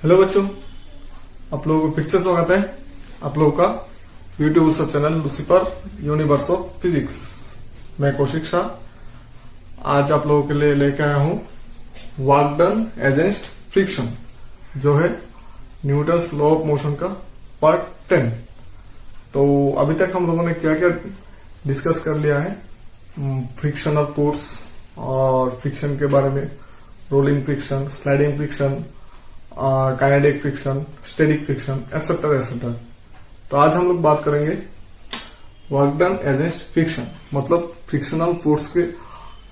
Hello बच्चों, आप लोगों को फिर से स्वागत है आप लोगों का यूट्यूब सब channel Lucifer universe of physics. मैं कौशिक शाह आज आप लोगों के लिए लेकर आया हूं वर्क डन अगेंस्ट फ्रिक्शन, जो है न्यूटन्स लॉ ऑफ मोशन का पार्ट 10। तो अभी तक हम लोगों ने क्या क्या डिस्कस कर लिया है, फ्रिक्शन ऑफ फोर्स और फ्रिक्शन के बारे में, rolling friction, sliding friction, kinetic friction, static friction, etcetera etcetera. तो आज हम लोग बात करेंगे वर्क डन अगेंस्ट फ्रिक्शन, मतलब फ्रिक्शनल फोर्स के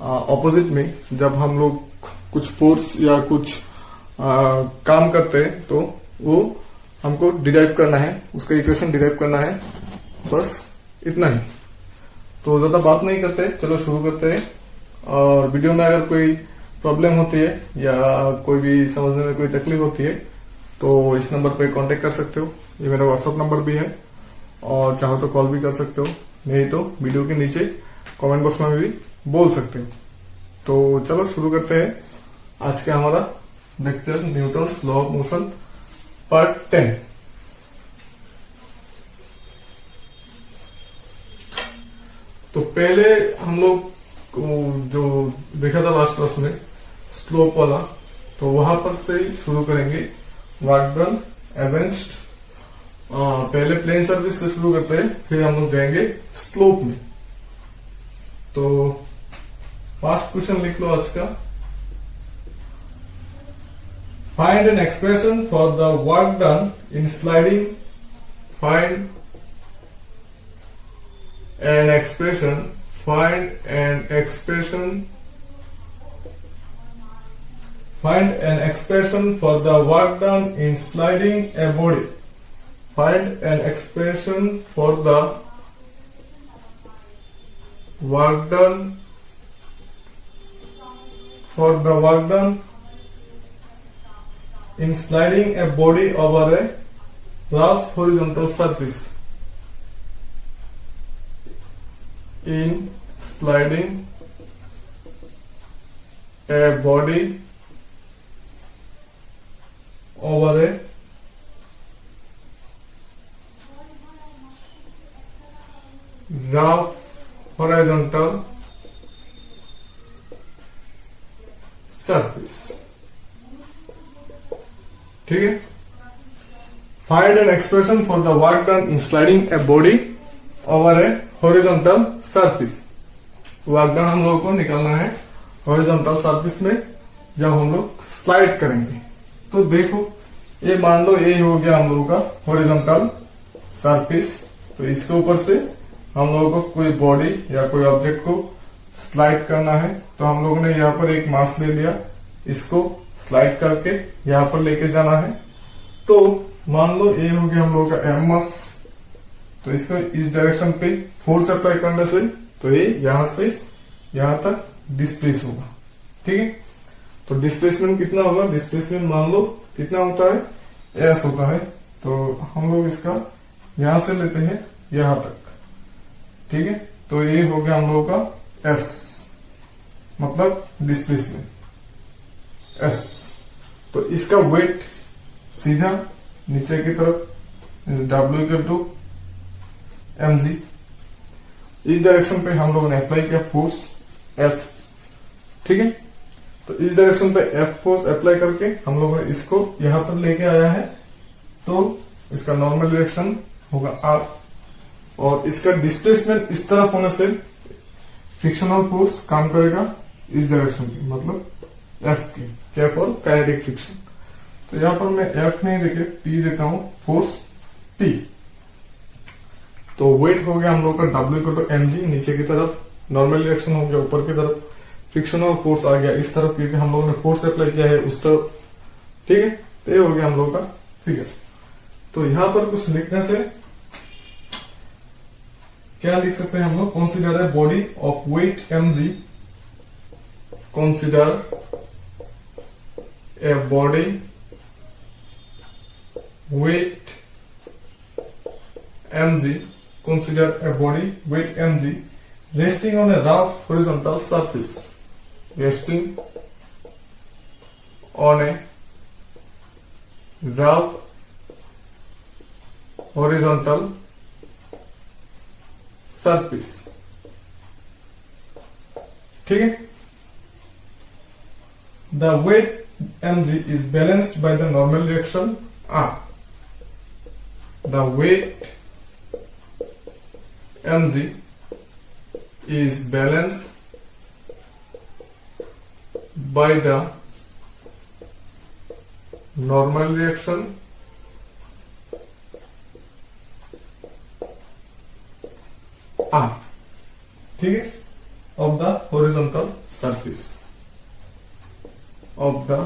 ऑपोजिट में जब हम लोग कुछ फोर्स या कुछ काम करते हैं तो वो हमको डिराइव करना है, उसका इक्वेशन डिराइव करना है, बस इतना ही। तो ज्यादा बात नहीं करते, चलो शुरू करते हैं। और वीडियो में अगर कोई प्रॉब्लम होती है या कोई भी समझने में कोई तकलीफ होती है तो इस नंबर पे कांटेक्ट कर सकते हो। ये मेरा व्हाट्सएप नंबर भी है और चाहो तो कॉल भी कर सकते हो, नहीं तो वीडियो के नीचे कमेंट बॉक्स में भी बोल सकते हो। तो चलो शुरू करते हैं आज का हमारा lecture Newton's law of motion part 10। तो पहले हम लोग जो देखा था लास्ट क्लास में स्लोप वाला, तो वहां पर से शुरू करेंगे वर्क डन अगेंस्ट। पहले प्लेन सर्फेस से शुरू करते हैं, फिर हम लोग जाएंगे स्लोप में। तो फर्स्ट क्वेश्चन लिख लो आज का, find an expression for the work done in sliding. Find an expression find an expression for the work done in sliding a body. Find an expression for the work done in sliding a body over a rough horizontal surface. In sliding a body over a rough horizontal surface। ठीक है, find an expression for the work done in sliding a body over A horizontal surface. Work done हम लोगों को निकालना है horizontal surface में जब हम लोग स्लाइड करेंगे। तो देखो, ये मान लो ये हो गया हम लोगों का हॉरिजॉन्टल सरफेस। तो इसके ऊपर से हम लोगों को कोई बॉडी या कोई ऑब्जेक्ट को स्लाइड करना है। तो हम लोगों ने यहाँ पर एक मास ले लिया, इसको स्लाइड करके यहाँ पर लेके जाना है। तो मान लो ये हो गया हम लोगों का एम मास। तो इसको इस डायरेक्शन पे फोर्स अप्लाई करने से तो ये यहां से यहां तक डिस्प्लेस होगा। ठीक है, तो डिस्प्लेसमेंट कितना होगा, डिस्प्लेसमेंट मान लो कितना होता है, एस होता है। तो हम लोग इसका यहां से लेते हैं यहां तक। ठीक है, तो ये हो गया हम लोगों का एस, मतलब डिस्प्लेसमेंट एस। तो इसका वेट सीधा नीचे की तरफ W इक्वल टू mg। इस डायरेक्शन पे हम लोगों ने अप्लाई किया फोर्स F। ठीक है, तो इस डायरेक्शन पे F फोर्स अप्लाई करके हम लोगों ने इसको यहां पर लेके आया है। तो इसका नॉर्मल डायरेक्शन होगा R, और इसका डिस्प्लेसमेंट इस तरफ होने से फ्रिक्शनल फोर्स काम करेगा इस डायरेक्शन की, मतलब F की, क्या फॉर काइनेटिक फ्रिक्शन। तो यहां पर मैं F नहीं देके P देता हूं, फोर्स T। तो वेट हो गया हम लोग का W इक्वल टू mg, नीचे की तरफ नॉर्मल डायरेक्शन हो गया ऊपर की तरफ, फ्रिक्शनल फोर्स आ गया इस तरफ क्योंकि हम लोगों ने फोर्स अप्लाई किया है उस तरफ। ठीक है, तो ये हो गया हम लोग का फिगर। तो यहां पर कुछ लिखने से क्या लिख सकते हैं हम लोग, consider a body of weight mg, consider a body weight mg, consider a body weight mg resting on a rough horizontal surface, resting on a rough horizontal surface। ठीक है। The weight mg is balanced by the normal reaction R। The weight mg is balanced by the normal reaction R। ठीक है। of the horizontal surface of the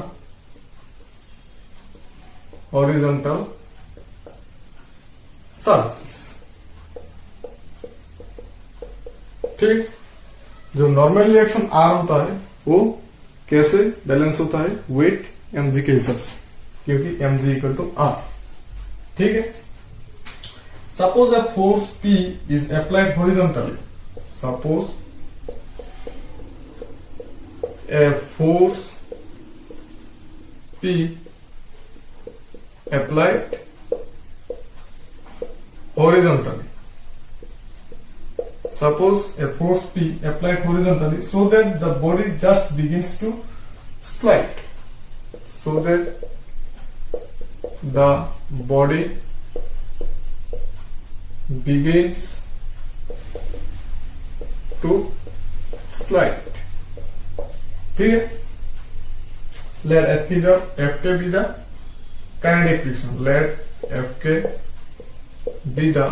horizontal surface। ठीक। जो normal reaction are होता है वो कैसे balance होता है, वेट एमजी के हिसाब से, क्योंकि एमजी इक्वल टू आर। ठीक है। Suppose a force P is applied horizontally. Suppose a force P applied horizontally। Suppose a force P applied horizontally so that the body just begins to slide, so that the body begins to slide। ठीक है। let Fk be the kinetic friction। let Fk be the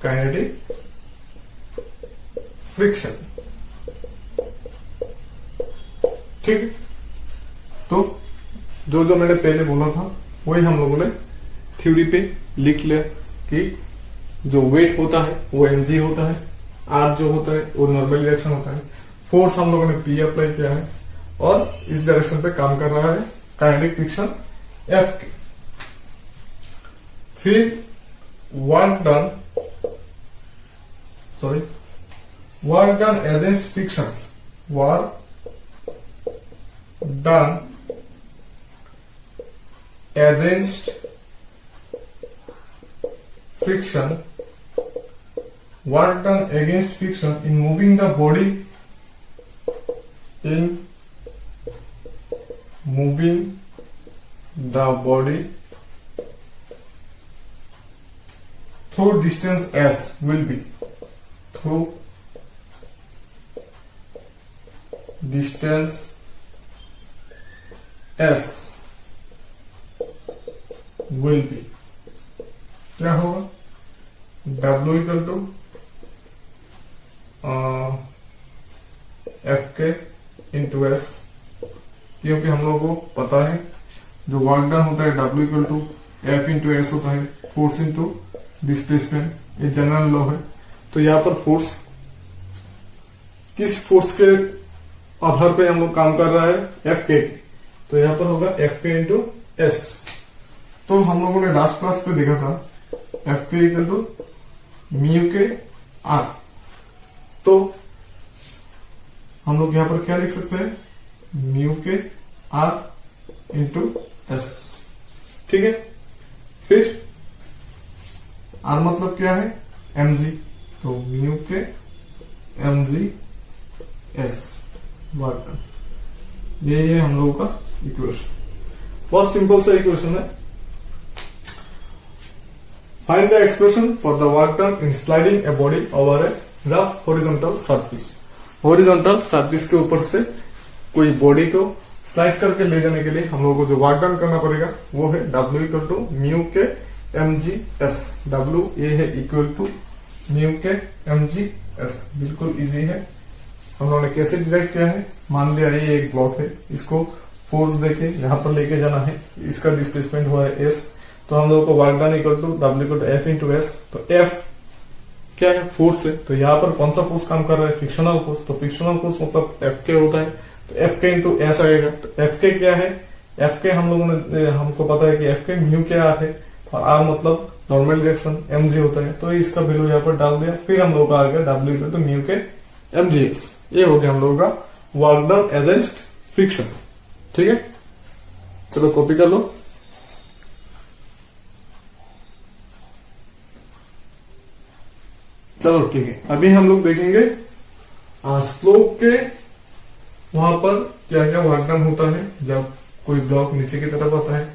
kinetic friction। ठीक है। तो जो मैंने पहले बोला था वही हम लोगों ने थ्योरी पे लिख लिया कि जो वेट होता है वो mg होता है, r जो होता है वो नॉर्मल रिएक्शन होता है, फोर्स हम लोगों ने P अप्लाई किया है और इस डायरेक्शन पे काम कर रहा है काइनेटिक फ्रिक्शन F के। फिर work done against friction, work done against friction, work done against friction in moving the body through distance s will be through distance s will be क्या होगा, W इक्वल टू एफ के into S, क्योंकि हम लोगों को पता है जो वर्क डन होता है W equal to F into S होता है, फोर्स इंटू डिस्प्लेसमेंट, ये जनरल लॉ है। तो यहाँ पर फोर्स किस फोर्स के आधार पे हम लोग काम कर रहा है, एफ के, तो यहाँ पर होगा एफ के इंटू एस। तो हम लोगों ने लास्ट क्लास पे देखा था F K equal to mu K are. तो हम लोग यहां पर क्या लिख सकते हैं, mu K are into S. ठीक है। फिर आर मतलब क्या है, एम जी, तो mu K M G S work done. ये है हम लोगों का इक्वेशन, बहुत सिंपल सा इक्वेशन है। Find the expression for the work done in sliding a body over a rough horizontal surface। horizontal surface के ऊपर से कोई बॉडी को स्लाइड करके ले जाने के लिए हम लोगों को जो वर्क डन करना पड़ेगा वो है W equal to mu K M G S. W ये है equal to mu K M G S, बिल्कुल इजी है। हम लोगों ने कैसे डिराइव किया है, मान लिया ये एक ब्लॉक है, इसको फोर्स देके यहाँ पर लेके जाना है, इसका डिस्प्लेसमेंट हुआ है एस, तो हम लोगों को work done equal to W equal to F into S. तो F क्या है, फोर्स है। तो यहाँ पर कौन सा फोर्स काम कर रहा है, फ्रिक्शनल फोर्स। तो फ्रिक्शनल फोर्स मतलब एफ के होता है, तो एफ के इंटू एस आएगा। तो एफ के क्या है, एफ के हम लोगों ने, हमको पता है कि एफ के म्यू के आर है और आर मतलब नॉर्मल रिएक्शन एम जी होता है, तो इसका वैल्यू यहाँ पर डाल दिया। फिर हम लोग का आ गया W equal to mu K M G S. ये हो गया हम लोगों का वर्क डन अगेंस्ट फ्रिक्शन। ठीक है, चलो कॉपी कर लो। चलो ठीक है, अभी हम लोग देखेंगे स्लोप के वहां पर क्या क्या वर्क होता है जब कोई ब्लॉक नीचे की तरफ आता है,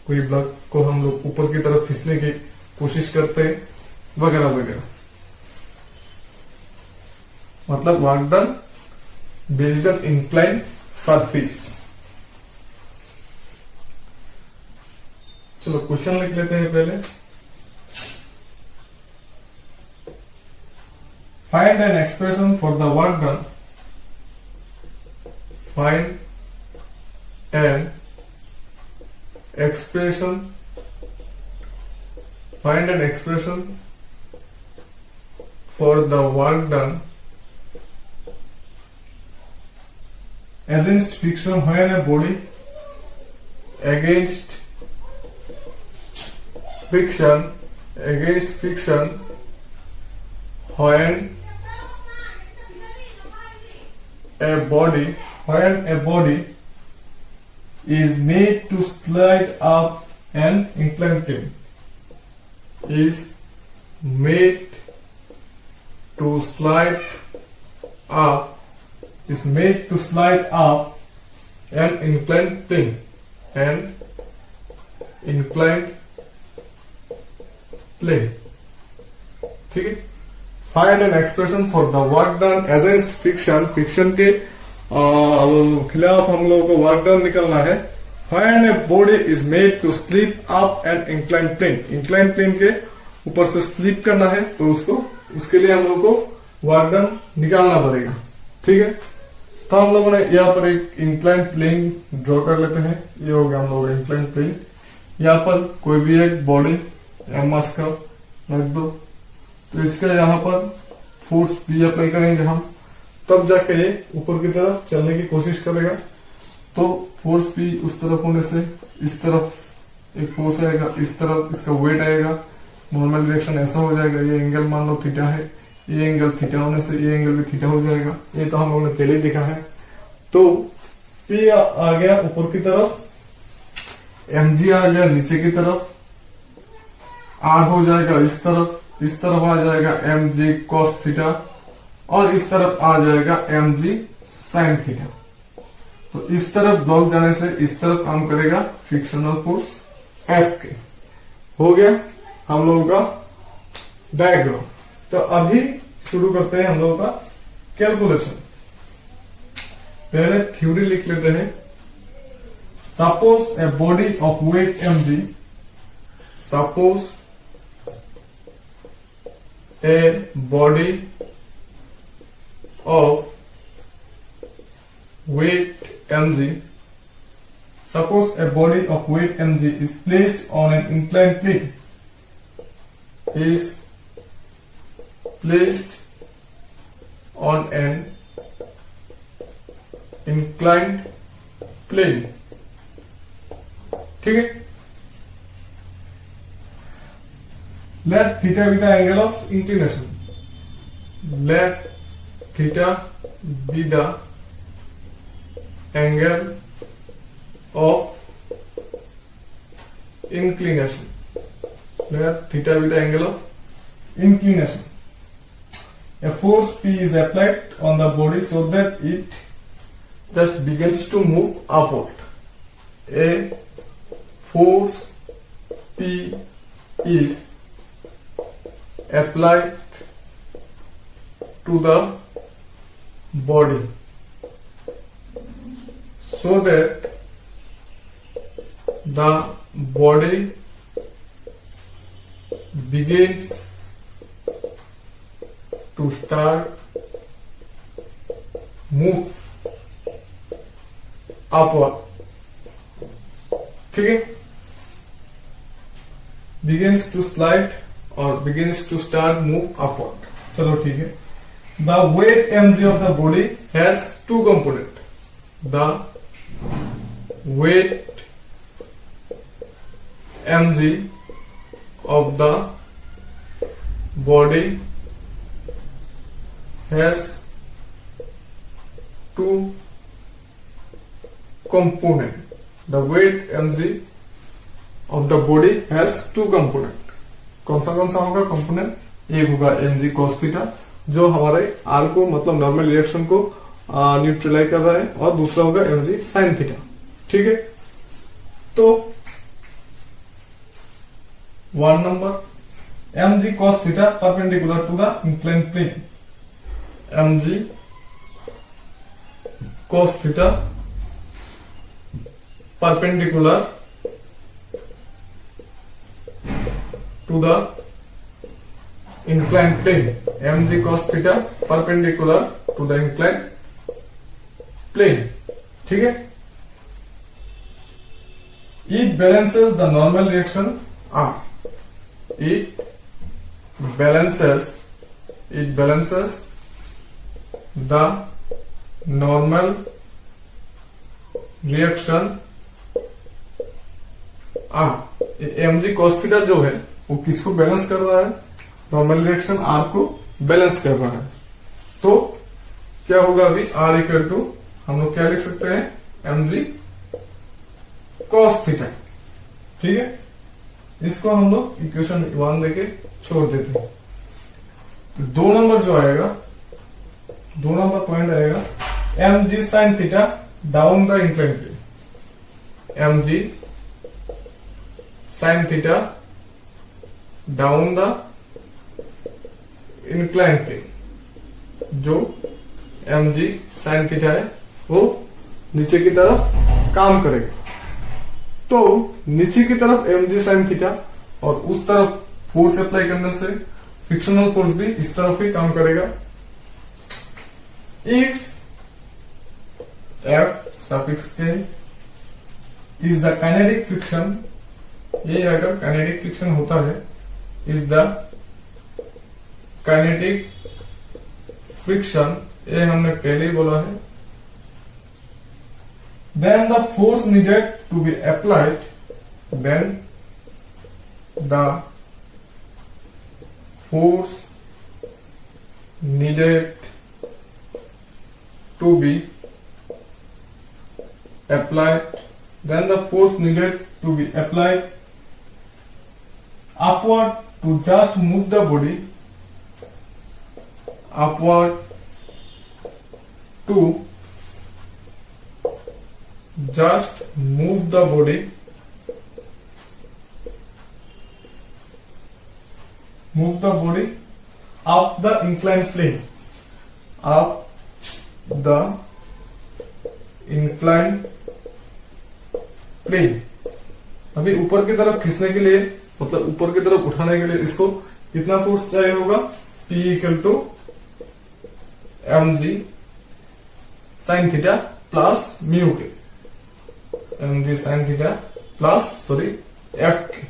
कोई ब्लॉक को हम लोग ऊपर की तरफ खींचने की कोशिश करते हैं, वगैरह वगैरह। मतलब work done based on incline surface. चलो क्वेश्चन लिख लेते हैं पहले। Find an expression for the work done. Find an expression for the work done against friction when a body against friction when a body is made to slide up an inclined plane. Is made to slide up an inclined plane. ठीक है। Find an expression for the work done against friction के खिलाफ हम लोगों को work done निकलना है। When a body is made to slip up an inclined plane, inclined plane के ऊपर से स्लिप करना है तो उसके लिए हम लोग को वर्क डन निकालना पड़ेगा। ठीक है, तो हम लोगों ने यहाँ पर एक इंक्लाइंड प्लेन ड्रॉ कर लेते हैं। ये हो गया हम लोग इंक्लाइंड प्लेन। यहाँ पर कोई भी एक बॉडी मास का रख दो, तो इसका यहाँ पर फोर्स भी अप्लाई करेंगे हम, तब जाके ये ऊपर की तरफ चलने की कोशिश करेगा। तो फोर्स भी उस तरफ होने से इस तरफ एक फोर्स आएगा, इस तरफ इसका वेट आएगा, नॉर्मल डायरेक्शन ऐसा हो जाएगा। ये एंगल मान लो थीटा है, ये एंगल थीटा होने से ये एंगल भी थीटा हो जाएगा। ये तो हम लोगों ने पहले देखा है। तो P आ गया ऊपर की तरफ, mg आ गया नीचे की तरफ, R हो जाएगा इस तरफ आ जाएगा mg cos थीटा, और इस तरफ आ जाएगा mg sin थीटा। तो इस तरफ ब्लॉक जाने से इस तरफ काम करेगा फ्रिक्शनल फोर्स F के। हो गया हम लोगों का डायग्राम। तो अभी शुरू करते हैं हम लोगों का कैलकुलेशन। पहले थ्योरी लिख लेते हैं। Suppose a body of weight mg, suppose a body of weight mg, suppose a body of weight mg is placed on an inclined plane, ठीक है। Let theta be the angle of inclination. Let theta be the angle of inclination. Let theta be the angle of inclination. A force P is applied on the body so that it just begins to move upward. A force P is applied to the body so that the body begins to start move upward. ठीक है, begins to slide or begins to start move upward. चलो ठीक है। The weight mg of the body has two components. The weight mg of the body has two components. The weight mg of the body has two components. कौन सा होगा component? एक होगा mg cos theta जो हमारे are को मतलब normal reaction को न्यूट्रलाइज कर रहा है, और दूसरा होगा mg sin थीटा। ठीक है, तो 1 number mg cos theta perpendicular to the incline plane, mg cos theta perpendicular to the inclined plane, mg cos theta perpendicular to the inclined plane। ठीक है, it balances the normal reaction R, it balances the normal reaction mg cos theta जो है वो किसको balance कर रहा है, normal reaction are को बैलेंस कर रहा है। तो क्या होगा अभी आर इक्वल टू हम लोग क्या लिख सकते हैं mg cos थीटा। ठीक है, इसको हम लोग इक्वेशन 1 देके छोड़ देते हैं। तो 2 नंबर जो आएगा, 2 नंबर पॉइंट आएगा mg sin theta down the incline plane, mg sin theta down the incline plane. जो mg sin थीटा है वो नीचे की तरफ काम करेगा, तो नीचे की तरफ mg sin थीटा और उस तरफ फोर्स अप्लाई करने से फ्रिक्शनल फोर्स भी इस तरफ ही काम करेगा। If F suffix k is the kinetic friction, ये अगर काइनेटिक फ्रिक्शन होता है, इज द काइनेटिक फ्रिक्शन, ये हमने पहले ही बोला है, then the force needed to be applied, then the force needed to be applied, then the force needed to be applied upward to just move the body, upward to just move the body, move the body up the inclined plane, up the inclined plane. अभी ऊपर की तरफ खींचने के लिए मतलब ऊपर की तरफ उठाने के लिए इसको कितना फोर्स चाहिए होगा, P equal to mg sin theta plus mu K, mg sin theta plus sorry F K.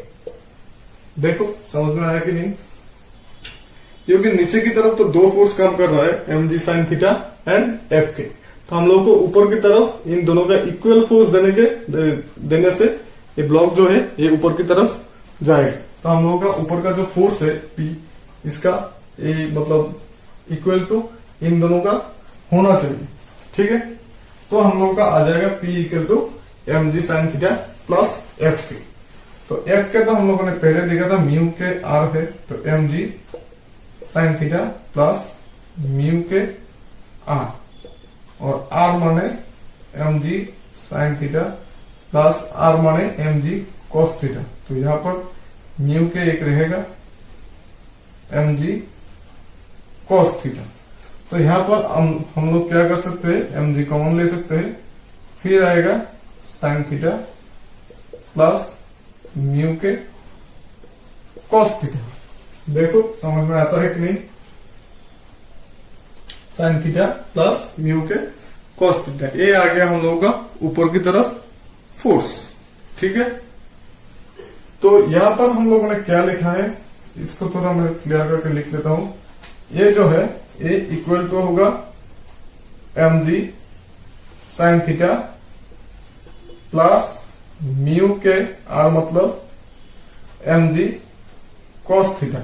देखो समझ में आया कि नहीं, क्योंकि नीचे की तरफ तो 2 फोर्स काम कर रहा है, mg sin theta and F K, तो हम लोगों को ऊपर की तरफ इन दोनों का इक्वल फोर्स देने से ये ब्लॉक जो है ये ऊपर की तरफ जाएगा। तो हम लोगों का ऊपर का जो फोर्स है P, इसका ये मतलब इक्वल टू इन दोनों का होना चाहिए। ठीक है, तो हम लोगों का आ जाएगा P equal to mg sin theta plus F K. तो F के तो हम लोगों ने पहले देखा था म्यू के R है, तो mg sin theta plus mu के R, और R माने mg sin theta plus R माने mg cos थीटा। तो यहां पर म्यू के एक रहेगा mg cos थीटा। तो यहां पर हम लोग क्या कर सकते हैं, mg कॉमन ले सकते हैं, फिर आएगा sin थीटा प्लस म्यू के cos थीटा। देखो समझ में आता है कि नहीं, sin थीटा प्लस म्यू के cos थीटा, ये आ गया हम लोगों का ऊपर की तरफ फोर्स। ठीक है, तो यहां पर हम लोगों ने क्या लिखा है, इसको थोड़ा मैं क्लियर करके लिख लेता हूं। ये जो है ये इक्वल टू होगा mg sin theta plus mu के R मतलब mg cos थीटा,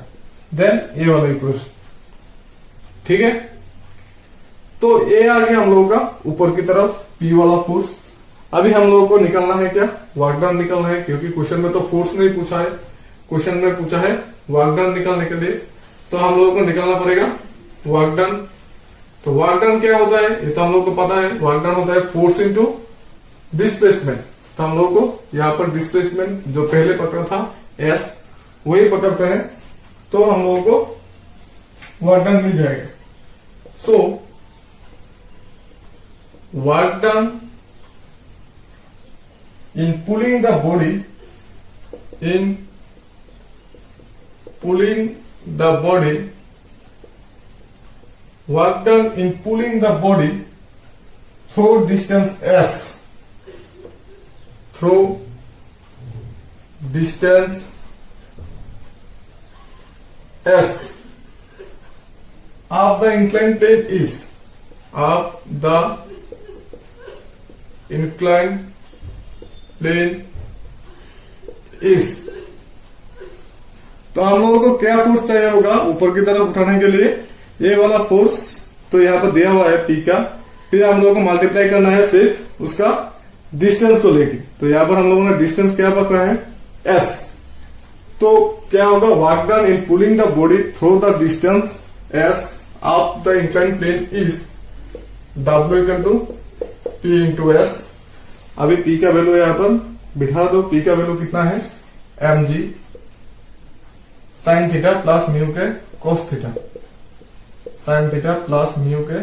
देन ये वाला इक्वेशन। ठीक है, तो ये आ गया हम लोगों का ऊपर की तरफ P वाला फोर्स। अभी हम लोगों को निकालना है क्या, वर्क डन निकालना है, क्योंकि क्वेश्चन में तो फोर्स नहीं पूछा है, क्वेश्चन में पूछा है वर्क डन निकालने के लिए। तो हम लोगों को निकालना पड़ेगा वर्क डन। तो वर्क डन क्या होता है ये तो हम लोग को पता है। वर्क डन होता है फोर्स इंटू डिस्प्लेसमेंट। तो हम लोग को यहाँ पर डिस्प्लेसमेंट जो पहले पकड़ा था एस वही पकड़ते हैं, तो हम लोगों को वर्क डन मिल जाएगा। So work done in pulling the body work done in pulling the body through distance s of the inclined plane is plane is. तो हम लोगों को क्या फोर्स चाहिए होगा ऊपर की तरफ उठाने के लिए, ये वाला फोर्स तो यहाँ पर दिया हुआ है पी का। फिर हम लोगों को मल्टीप्लाई करना है सिर्फ उसका डिस्टेंस को लेके। तो यहाँ पर हम लोगों ने डिस्टेंस क्या पकड़ा है एस। तो क्या होगा work done in pulling the body through the distance S of the inclined plane is W equal to P into S. अभी P का वैल्यू यहां पर बिठा दो। P का वैल्यू कितना है mg sine theta plus mu के cos theta, sine theta plus mu के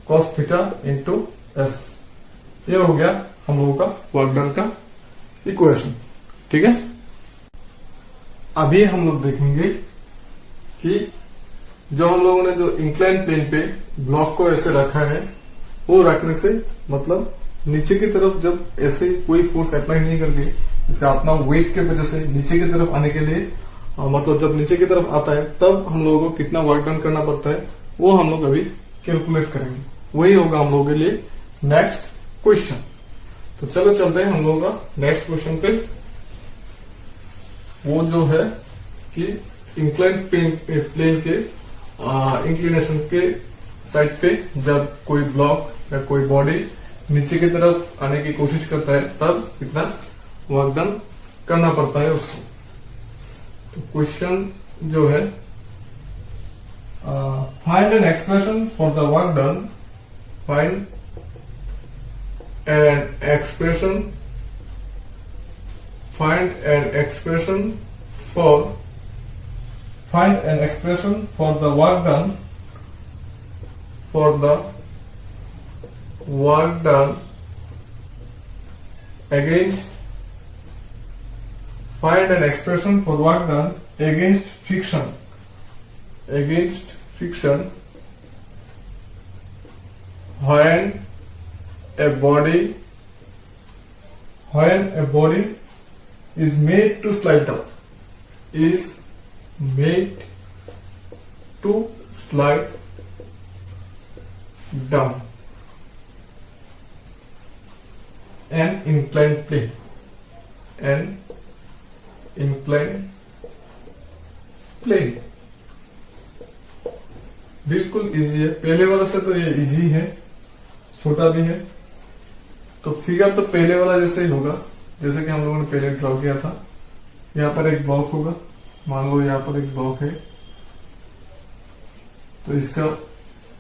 कोस थीटा इंटू एस। ये हो गया हम लोगों का वर्क डन का इक्वेशन। ठीक है, अभी हम लोग देखेंगे कि जो हम लोगों ने जो इंक्लाइन प्लेन पे ब्लॉक को ऐसे रखा है, वो रखने से मतलब नीचे की तरफ जब ऐसे कोई फोर्स अप्लाई नहीं करके इसका अपना वेट के वजह से नीचे की तरफ आने के लिए मतलब जब नीचे की तरफ आता है तब हम लोगों को कितना वर्क डन करना पड़ता है वो हम लोग अभी कैलकुलेट करेंगे। वही होगा हम लोगों के लिए नेक्स्ट क्वेश्चन। तो चलो चलते हैं हम लोगों का नेक्स्ट क्वेश्चन पे। वो जो है कि इंक्लाइन प्लेन के इंक्लिनेशन के साइड पे जब कोई ब्लॉक या कोई बॉडी नीचे की तरफ आने की कोशिश करता है तब कितना वर्क डन करना पड़ता है उसको। तो क्वेश्चन जो है find an expression for the work done, find an expression for the work done against, find an expression for work done against friction when a body is made to slide down an inclined plane। बिल्कुल easy है, पहले वाला से तो ये easy है, छोटा भी है। तो फिगर तो पहले वाला जैसे ही होगा जैसे कि हम लोगों ने पहले ड्रॉ किया था। यहाँ पर एक ब्लॉक होगा, मान लो यहाँ पर एक ब्लॉक है, तो इसका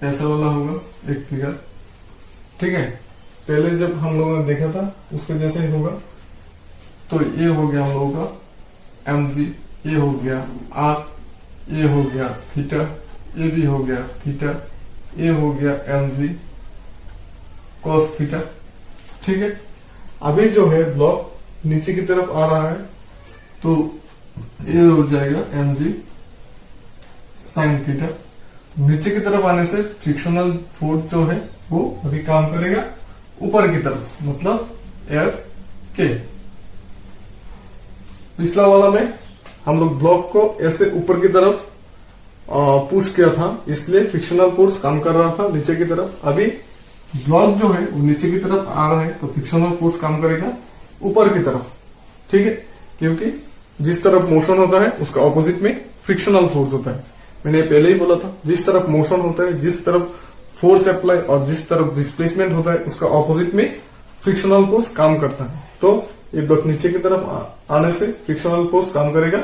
ऐसा वाला होगा एक फिगर। ठीक है, पहले जब हम लोगों ने देखा था उसके जैसे ही होगा। तो ये हो गया हम लोगों का mg, ये हो गया r, ये हो गया थीटा, ये भी हो गया थीटा, ये हो गया mg cos थीटा। ठीक है, अभी जो है ब्लॉक नीचे की तरफ आ रहा है तो ये हो जाएगा mg sin थीटा। नीचे की तरफ आने से फ्रिक्शनल फोर्स जो है वो अभी काम करेगा ऊपर की तरफ, मतलब एफ के। पिछला वाला में हम लोग ब्लॉक को ऐसे ऊपर की तरफ पुश किया था, इसलिए फ्रिक्शनल फोर्स काम कर रहा था नीचे की तरफ। अभी ब्लॉक जो है वो नीचे की तरफ आ रहा है तो फ्रिक्शनल फोर्स काम करेगा ऊपर की तरफ। ठीक है, क्योंकि जिस तरफ मोशन होता है उसका ऑपोजिट में फ्रिक्शनल फोर्स होता है। मैंने पहले ही बोला था, जिस तरफ मोशन होता है, जिस तरफ फोर्स अप्लाई और जिस तरफ डिस्प्लेसमेंट होता है उसका ऑपोजिट में फ्रिक्शनल फोर्स काम करता है। तो ये ब्लॉक नीचे की तरफ आने से फ्रिक्शनल फोर्स काम करेगा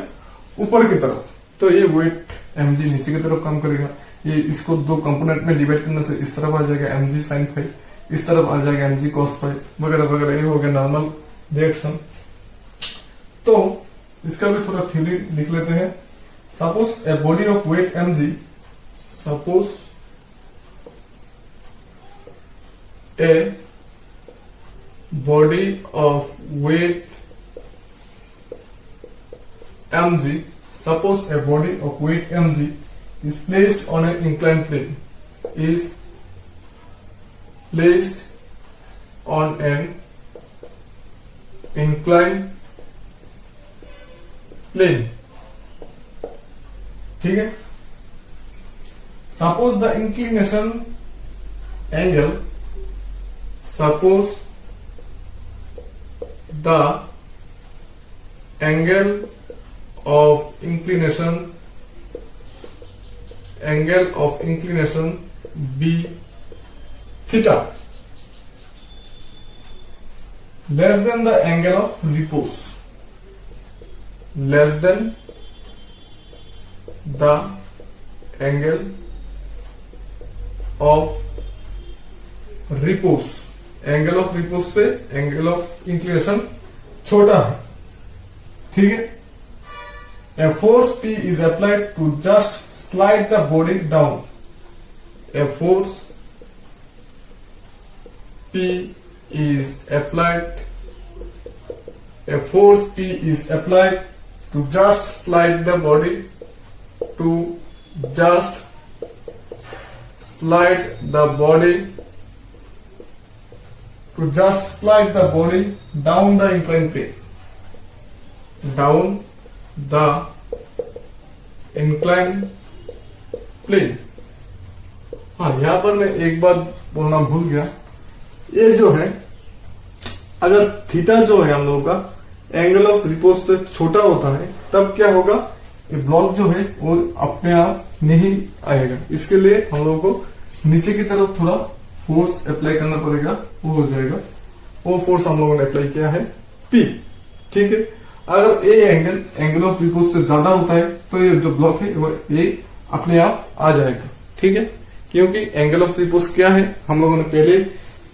ऊपर की तरफ। तो ये वेट mg नीचे की तरफ काम करेगा। ये इसको दो कंपोनेंट में डिवाइड करने से इस तरफ आ जाएगा mg sin फाई, इस तरफ आ जाएगा mg cos फाई वगैरह वगैरह। ये हो गया नॉर्मल रिएक्शन। तो इसका भी थोड़ा थ्योरी लिख लेते हैं। Suppose a body of weight mg, suppose a body of weight mg, suppose a body of weight mg is placed on an inclined plane, is placed on an inclined plane, ठीक है। suppose the inclination angle, suppose the angle of inclination be theta less than the angle of repose, less than the angle of repose। Angle of repose से angle of inclination छोटा है, ठीक है। A force P is applied to just slide the body down, a force P is applied, a force P is applied to just slide the body, to just slide the body, to just slide the body down the inclined plane, down the inclined plane। हाँ, यहां पर मैं एक बात बोलना भूल गया। ये जो है, अगर थीटा जो है हम लोगों का एंगल ऑफ रिपोज से छोटा होता है, तब क्या होगा, ये ब्लॉक जो है वो अपने आप नहीं आएगा। इसके लिए हम लोगों को नीचे की तरफ थोड़ा फोर्स अप्लाई करना पड़ेगा, वो हो जाएगा। वो फोर्स हम लोगों ने अप्लाई किया है P, ठीक है। अगर ये एंगल ऑफ रिपोज से ज्यादा होता है तो ये जो ब्लॉक है वो ये अपने आप आ जाएगा, ठीक है। क्योंकि एंगल ऑफ रिपोज क्या है, हम लोगों ने पहले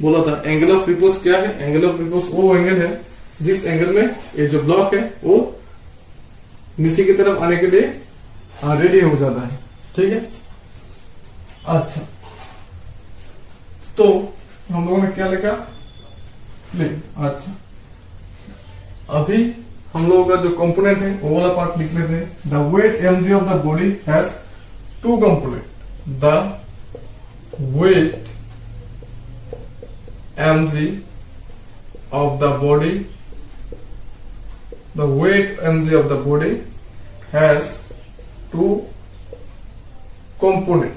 बोला था। एंगल ऑफ रिपोज क्या है, एंगल ऑफ रिपोज वो एंगल है जिस एंगल में ये जो ब्लॉक है वो नीचे की तरफ आने के लिए रेडी हो जाता है, ठीक है। अच्छा, तो हम लोगों ने क्या लिखा, प्लेन। अच्छा, अभी हम लोगों का जो कंपोनेंट है वो वाला पार्ट लिख लेते हैं। The weight mg of the body has two component, the weight mg of the body, the weight mg of the body has two component।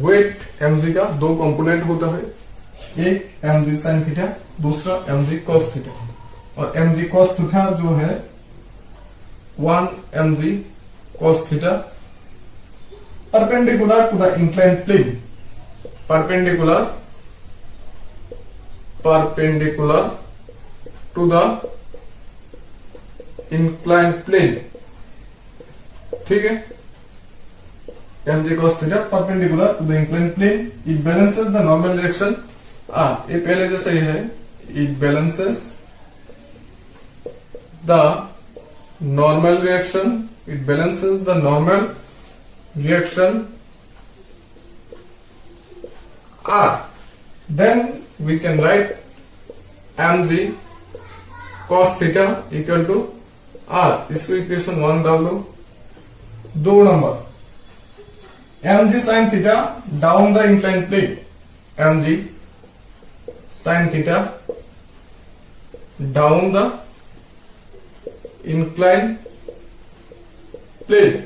Weight mg का दो कंपोनेंट होता है, एक mg sin थीटा, दूसरा mg cos theta. और mg cos theta जो है 1 mg cos theta perpendicular to the inclined plane, perpendicular to the inclined plane, ठीक है। mg cos theta perpendicular to the inclined plane, it balances the normal reaction। ये पहले जैसा ही है, it balances the normal reaction, it balances the normal reaction R। Then we can write mg cos theta equal to R। इसको equation 1 डाल दो। 2 number, mg sin theta down the inclined plane, mg sin theta down the inclined plane।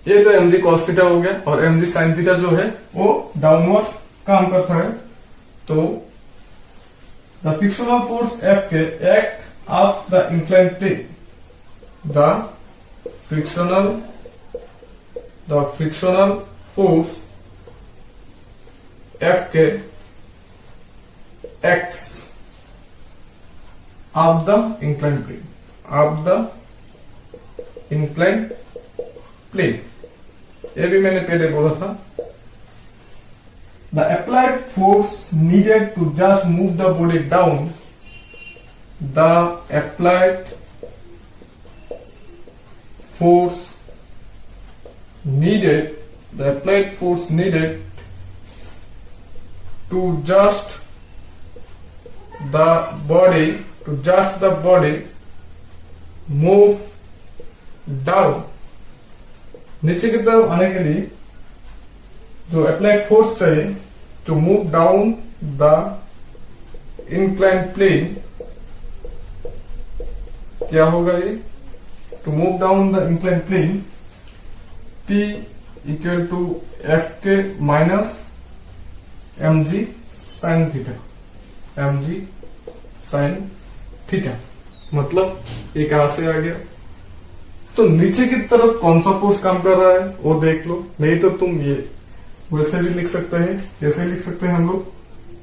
ये तो mg cos theta हो गया, और mg sin theta जो है वो डाउनवर्ड्स काम करता है। तो the frictional force F K act off the inclined plane, the frictional force F K acts off the inclined plane, off the incline plane, ये भी मैंने पहले बोला था। The applied force needed to just move the body down, the applied force needed, the applied force needed to just the body move down, नीचे की तरफ आने के लिए जो अप्लाइड फोर्स चाहिए to move down the incline plane, क्या होगा ये, to move down the incline plane, P equal to F के minus mg sine theta, mg sine theta, मतलब ये कहां से आ गया। तो नीचे की तरफ कौन सा फोर्स काम कर रहा है वो देख लो, नहीं तो तुम ये वैसे भी लिख सकते हैं, कैसे लिख सकते हैं हम लोग,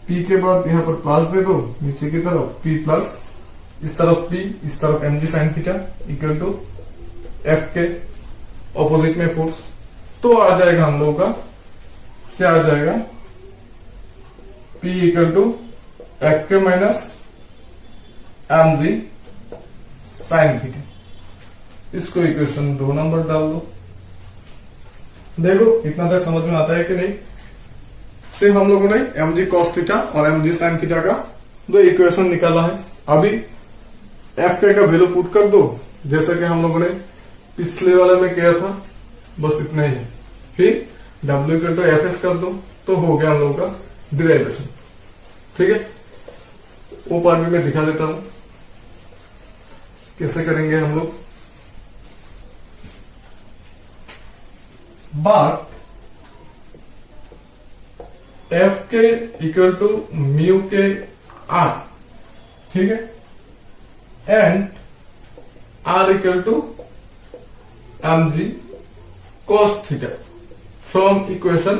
P के बाद यहां पर प्लस दे दो, नीचे की तरफ P प्लस, इस तरफ P, इस तरफ mg sine theta equal to F K opposite में फोर्स, तो आ जाएगा हम लोगों का, क्या आ जाएगा, P इक्वल टू एफ के माइनस mg साइन थीटा। इसको इक्वेशन 2 नंबर डाल दो। देखो इतना तक समझ में आता है कि नहीं। सिर्फ हम लोगों ने mg cos थीटा और mg साइन थीटा का 2 इक्वेशन निकाला है। अभी एफ के का वैल्यू पुट कर दो, जैसा कि हम लोगों ने पिछले वाले में किया था, बस इतना ही है। फिर W equal to F S कर दो, तो हो गया हम लोगों का डिराइवेशन। ठीक है, वो पार्ट भी मैं दिखा देता हूं कैसे करेंगे हम लोग। But F K equal to mu K R, ठीक है, and R equal to mg cos theta from equation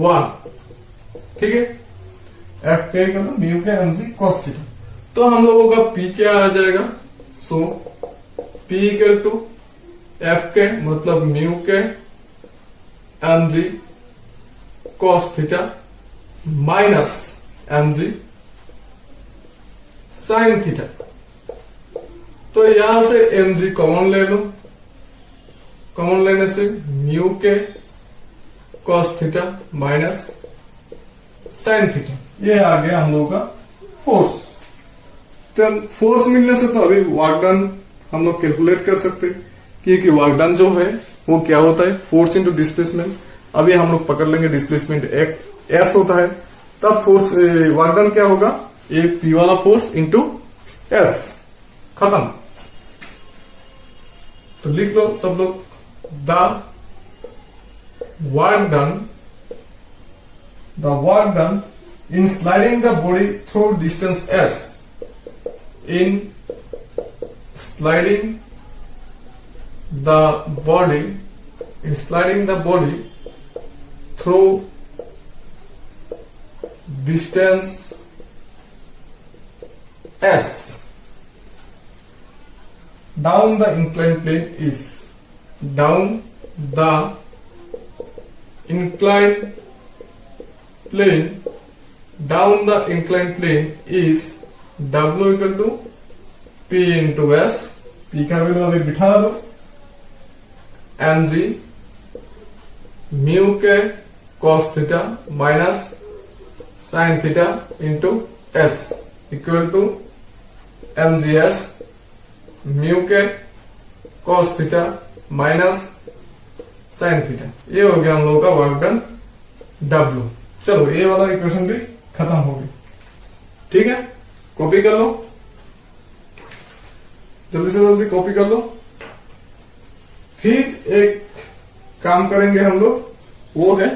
1, ठीक है, F K equal to mu K mg cos theta. तो हम लोगों का P क्या आ जाएगा, so P equal to F K मतलब mu K mg cos theta minus mg sine theta. तो यहां से mg कॉमन ले लो, कॉमन लेने से म्यू के cos theta minus sine theta, ये आ गया हम लोगों का फोर्स। तो फोर्स मिलने से तो अभी वर्क डन हम लोग कैलकुलेट कर सकते हैं, क्योंकि वर्क डन जो है वो क्या होता है, फोर्स इंटू डिस्प्लेसमेंट। अभी हम लोग पकड़ लेंगे डिस्प्लेसमेंट एस होता है, तब फोर्स वर्क डन क्या होगा, ये पी वाला फोर्स इंटू एस, खत्म। तो लिख लो सब लोग, the work done in sliding the body through distance S, in sliding the body through distance S down the inclined plane is, down the inclined plane is W equal to P into S, P का value अभी बिठा दो, mg mu के cos theta minus sine theta into S equal to mgs mu के cos theta minus sine theta. ये हो गया हम लोगों का वर्क डन W। चलो ये वाला इक्वेशन भी खत्म हो गया, ठीक है, कॉपी कर लो, जल्दी से जल्दी कॉपी कर लो। फिर एक काम करेंगे हम लोग, वो है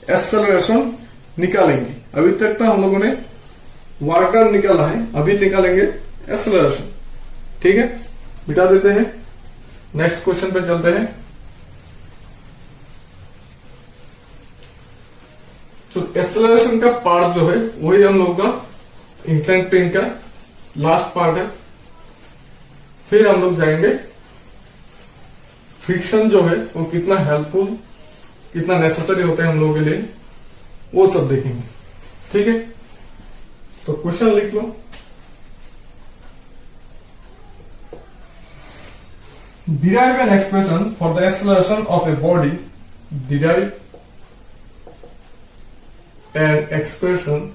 एक्सेलरेशन निकालेंगे। अभी तक तो हम लोगों ने वर्क डन निकाला है, अभी निकालेंगे एक्सेलरेशन, ठीक है। मिटा देते हैं, नेक्स्ट क्वेश्चन पे चलते हैं। तो एक्सेलरेशन का पार्ट जो है वही हम लोगों का इंक्लाइन प्लेन का लास्ट पार्ट है। फिर हम लोग जाएंगे फ्रिक्शन जो है वो कितना हेल्पफुल, कितना नेसेसरी होते हैं हम लोगों के लिए, वो सब देखेंगे। ठीक है, तो क्वेश्चन लिख लो। Derive an expression for the acceleration of a body. Derive an expression.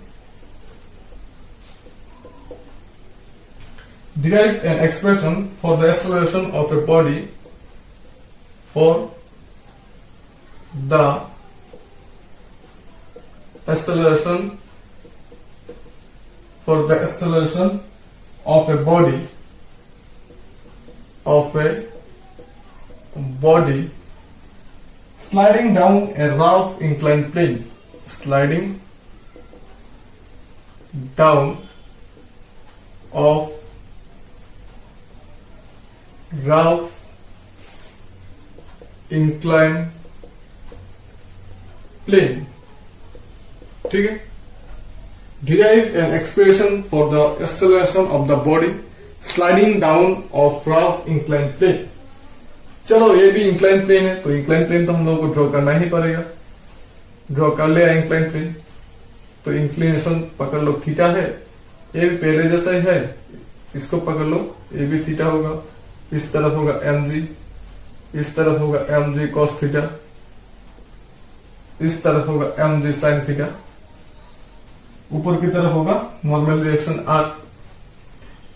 Derive an expression for the acceleration of a body for the acceleration of a body sliding down a rough inclined plane. Sliding down of rough inclined plane. ठीक है, derive an expression for the acceleration of the body sliding down of rough inclined plane. चलो ये भी incline plane है, तो incline plane तो हम लोगों को ड्रॉ करना ही पड़ेगा। ड्रॉ कर लिया इंक्लाइन प्लेन, तो इंक्लिनेशन पकड़ लो थीटा है, ये भी पहले जैसा ही है, इसको पकड़ लो, ये भी थीटा होगा, इस तरफ होगा mg, इस तरफ होगा mg cos थीटा, इस तरफ होगा mg sin थीटा, ऊपर की तरफ होगा नॉर्मल रिएक्शन r,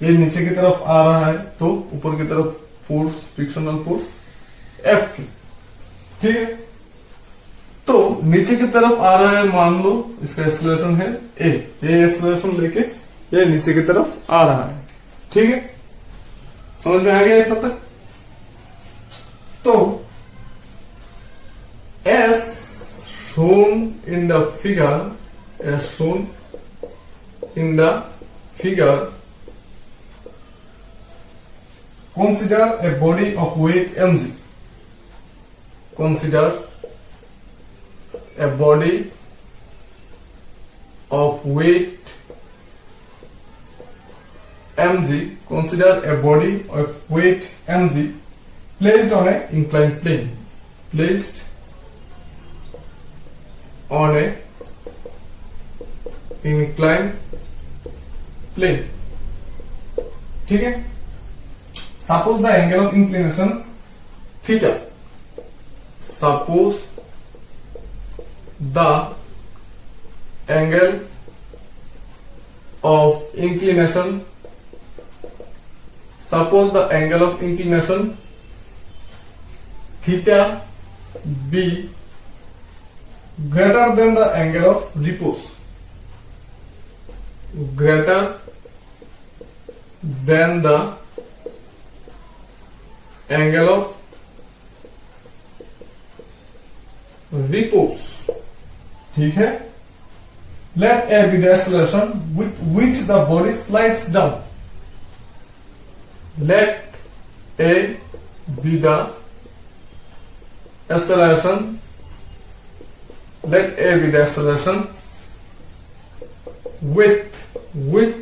ये नीचे की तरफ आ रहा है तो ऊपर की तरफ फोर्स, फ्रिक्शनल फोर्स F की। ठीक है, तो नीचे की तरफ आ रहा है, मान लो इसका एक्सेलरेशन है A, ये एक्सेलरेशन लेके ये नीचे की तरफ आ रहा है। ठीक है, समझ में आ गया तब तक? तो as shown in the figure, consider a body of weight mg. Consider a body of weight mg. Consider a body of weight mg placed on a inclined plane. Placed on a inclined plane. ठीक है, suppose the angle of inclination theta. Suppose the angle of inclination. Suppose the angle of inclination theta be greater than the angle of repose. Greater than the angle of repose. ठीक है, let A be the acceleration with which the body slides down. Let A be the acceleration. Let A be the acceleration with which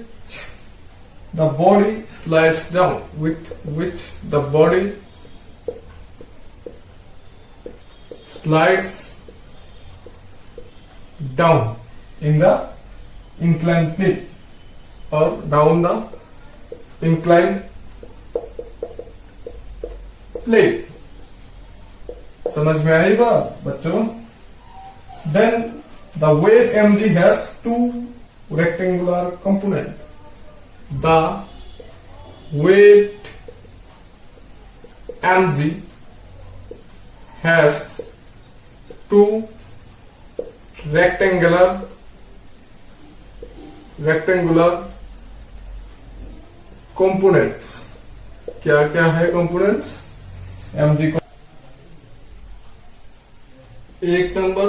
the body slides down. With which the body slides down in the inclined plane or down the inclined plane. समझ में आई बात बच्चों? Then the weight mg has two rectangular components. The weight mg has two rectangular components. क्या क्या है components mg को? एक number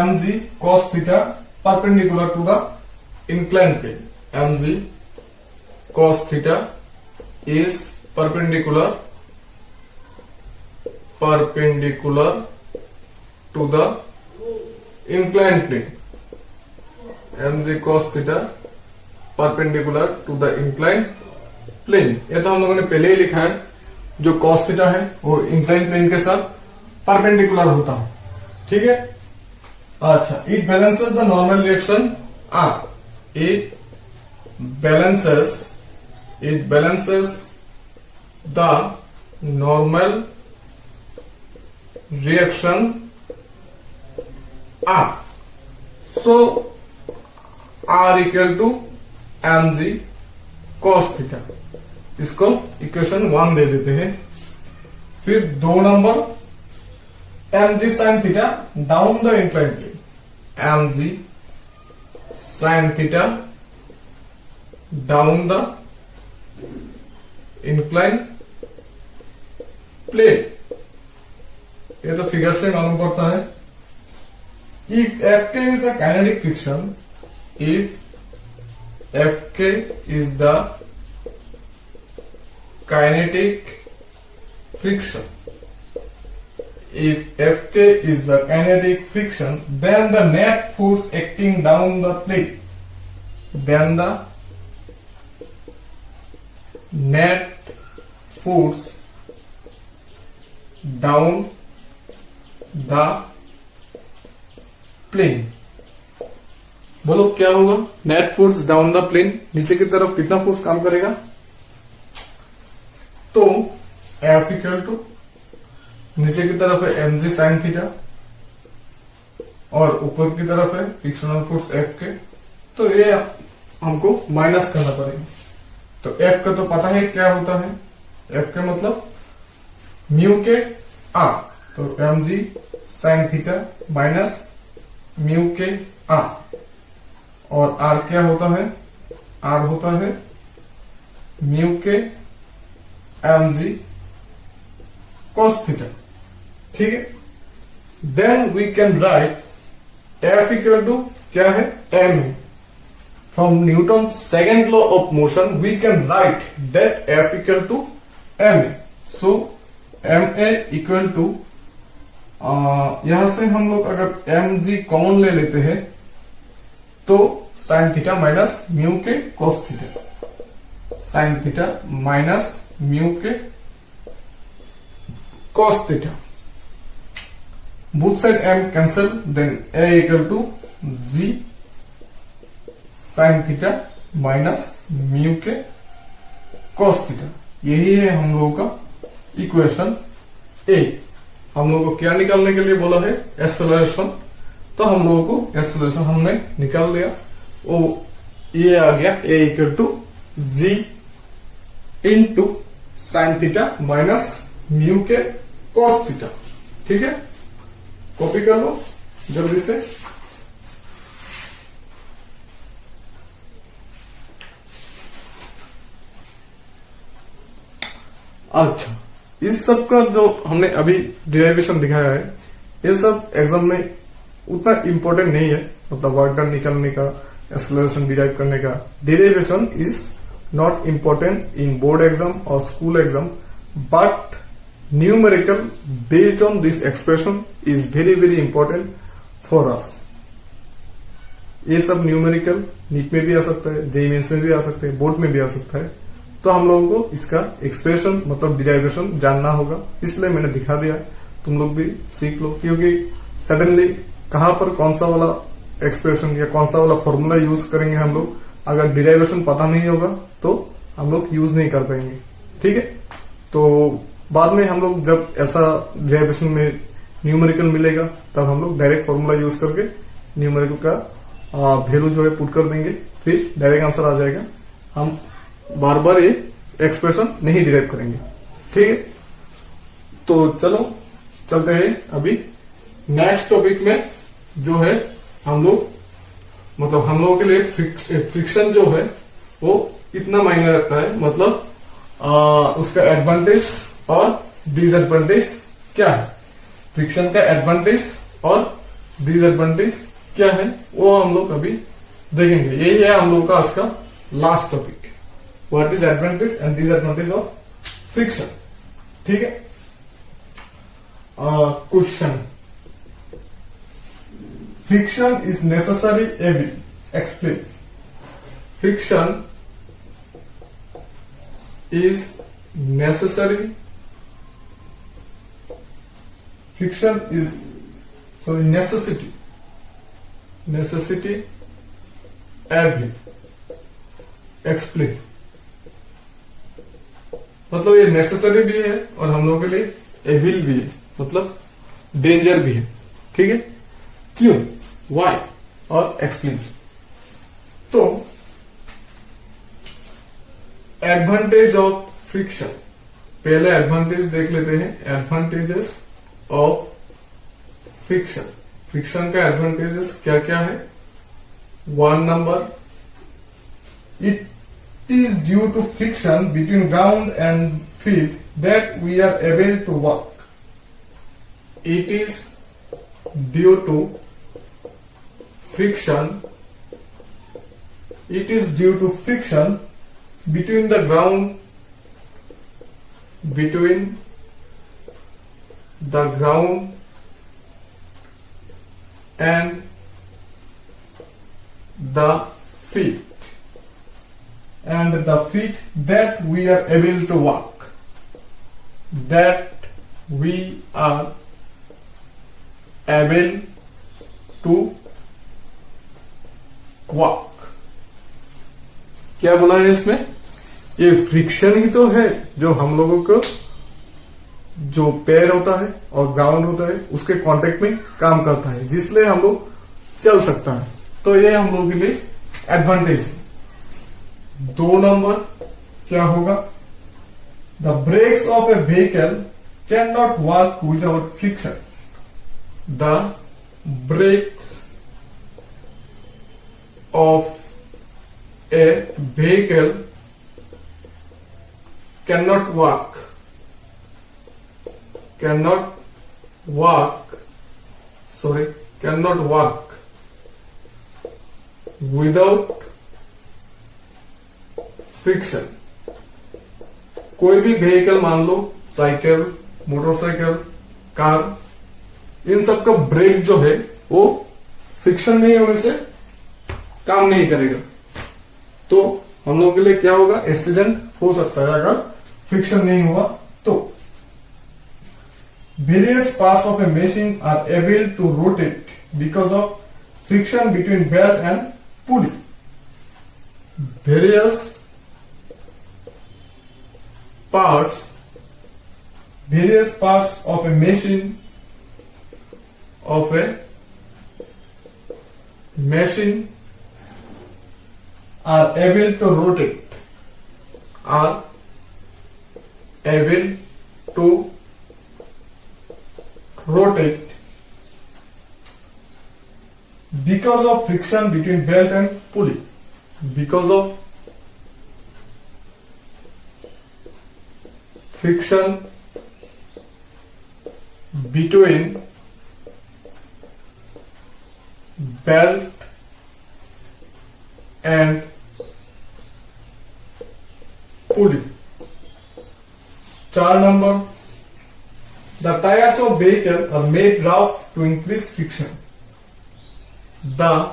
mg cos theta perpendicular to the inclined plane. mg cos theta is perpendicular to the inclined plane. mg cos theta perpendicular to the inclined plane. ये तो हम लोगों ने पहले ही लिखा है, जो कॉस थीटा है वो इंक्लाइन प्लेन के साथ परपेंडिकुलर होता है। ठीक है, अच्छा, it balances the normal reaction R, it balances the normal reaction R. So R equal to mg cos theta, इसको इक्वेशन 1 दे देते हैं। फिर 2 number mg sin theta down the incline plane, mg sin theta down the incline plane. ये तो figure से मालूम पड़ता है। If Fk is the kinetic friction, if Fk is the kinetic friction, if Fk is the kinetic friction, then the net force acting down the plane, then the net force down the plane। बोलो क्या होगा? Net force down the plane, नीचे की तरफ कितना force काम करेगा? तो F इक्वल टू नीचे की तरफ है mg sin थीटा और ऊपर की तरफ है फ्रिक्शनल फोर्स F के, तो ये हमको माइनस करना पड़ेगा। तो F का तो पता है क्या होता है, F का मतलब म्यू के R, तो mg sin theta minus mu के R, और R क्या होता है? R होता है mu K mg cos theta. ठीक है, then we can write F equal to क्या है? ma। From Newton's second law of motion, we can write that F equal to ma. So ma equal to यहां से हम लोग अगर mg common ले लेते हैं तो sin थीटा माइनस म्यू के cos theta, sin theta minus mu के cos theta. both side m cancel, then a equal to g sin theta minus mu के cos थीटा। यही है हम लोगों का इक्वेशन ए। हम लोगों को क्या निकालने के लिए बोला है? एक्सेलरेशन। तो हम लोगों को एक्सेलरेशन हमने निकाल दिया, वो ये आ गया A equal to G into sine theta minus mu के cos थीटा। ठीक है, कॉपी कर लो जल्दी से। अच्छा, इस सब का जो हमने अभी डिराइवेशन दिखाया है, ये सब एग्जाम में उतना इंपॉर्टेंट नहीं है, मतलब वर्क डन निकालने का, एक्सेलरेशन डिराइव करने का। Derivation is not important in board exam और school exam, but numerical based on this expression is very very important for us. ये सब न्यूमेरिकल नीट में भी आ सकता है, जेईई मेंस में भी आ सकता है, बोर्ड में भी आ सकता है। तो हम लोगों को इसका एक्सप्रेशन मतलब डिराइवेशन जानना होगा, इसलिए मैंने दिखा दिया। तुम लोग भी सीख लो, क्योंकि सडनली कहां पर कौन सा वाला एक्सप्रेशन या कौन सा वाला फॉर्मूला यूज करेंगे हम लोग, अगर डिराइवेशन पता नहीं होगा तो हम लोग यूज नहीं कर पाएंगे। ठीक है, तो बाद में हम लोग जब ऐसा डिराइवेशन में न्यूमेरिकल मिलेगा तब हम लोग डायरेक्ट फॉर्मूला यूज करके न्यूमेरिकल का वैल्यू जो है पुट कर देंगे, फिर डायरेक्ट आंसर आ जाएगा। हम बार बार ये एक्सप्रेशन नहीं डिराइव करेंगे। ठीक है, तो चलो चलते हैं अभी नेक्स्ट टॉपिक में, जो है हम लोग मतलब हम लोगों के लिए फ्रिक्शन जो है वो इतना मायने रखता है, मतलब उसका एडवांटेज और डिसएडवांटेज क्या है, फ्रिक्शन का एडवांटेज और डिसएडवांटेज क्या है, वो हम लोग अभी देखेंगे। यही है हम लोग का आज का last topic, what is advantage and disadvantage of friction. ठीक है, question, friction is necessary every, explain. Friction is necessary friction is sorry necessity evil explain, मतलब ये नेसेसरी भी है और हम लोगों के लिए एविल भी है, मतलब डेंजर भी है। ठीक है, क्यों, वाई और एक्सप्लेन। तो एडवांटेज ऑफ फ्रिक्शन, पहले एडवांटेज देख लेते हैं। एडवांटेजेस ऑफ फ्रिक्शन, फ्रिक्शन का एडवांटेजेस क्या क्या है। 1 number, it is due to friction between ground and feet that we are able to walk. It is due to friction. It is due to friction between the ground and the feet. And the feet that we are able to walk. That we are able to walk. क्या बोला है इसमें? ये friction ही तो है जो हम लोगों को जो पैर होता है और ग्राउंड होता है उसके कांटेक्ट में काम करता है, जिसलिए हम लोग चल सकता है। तो ये हम लोगों के लिए एडवांटेज है। 2 नंबर क्या होगा, the brakes of a vehicle can not work without friction. The brakes of a vehicle can not work without friction. कोई भी व्हीकल मान लो, साइकिल, मोटरसाइकिल, कार, इन सब का ब्रेक जो है वो फ्रिक्शन नहीं होने से काम नहीं करेगा। तो हम लोग के लिए क्या होगा, एक्सीडेंट हो सकता है अगर फ्रिक्शन नहीं हुआ तो। Various parts of a machine are able to rotate because of friction between belt and pulley. Various parts of a machine are able to rotate because of friction between belt and pulley. Because of friction between belt and pulley. 4 number, the tires of vehicle are made rough to increase friction. The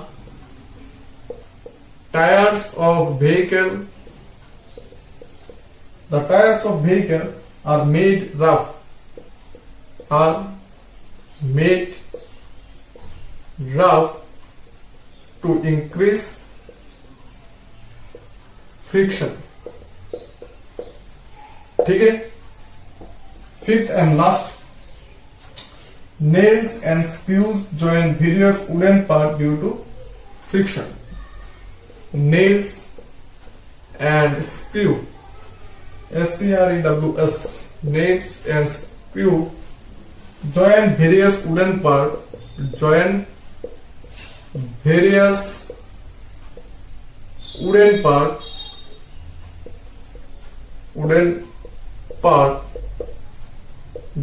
tires of vehicle are made rough to increase friction. ठीक है। 5th and last, nails and screws join various wooden parts due to friction. Nails and screw, SCREWS, nails and screw join various wooden part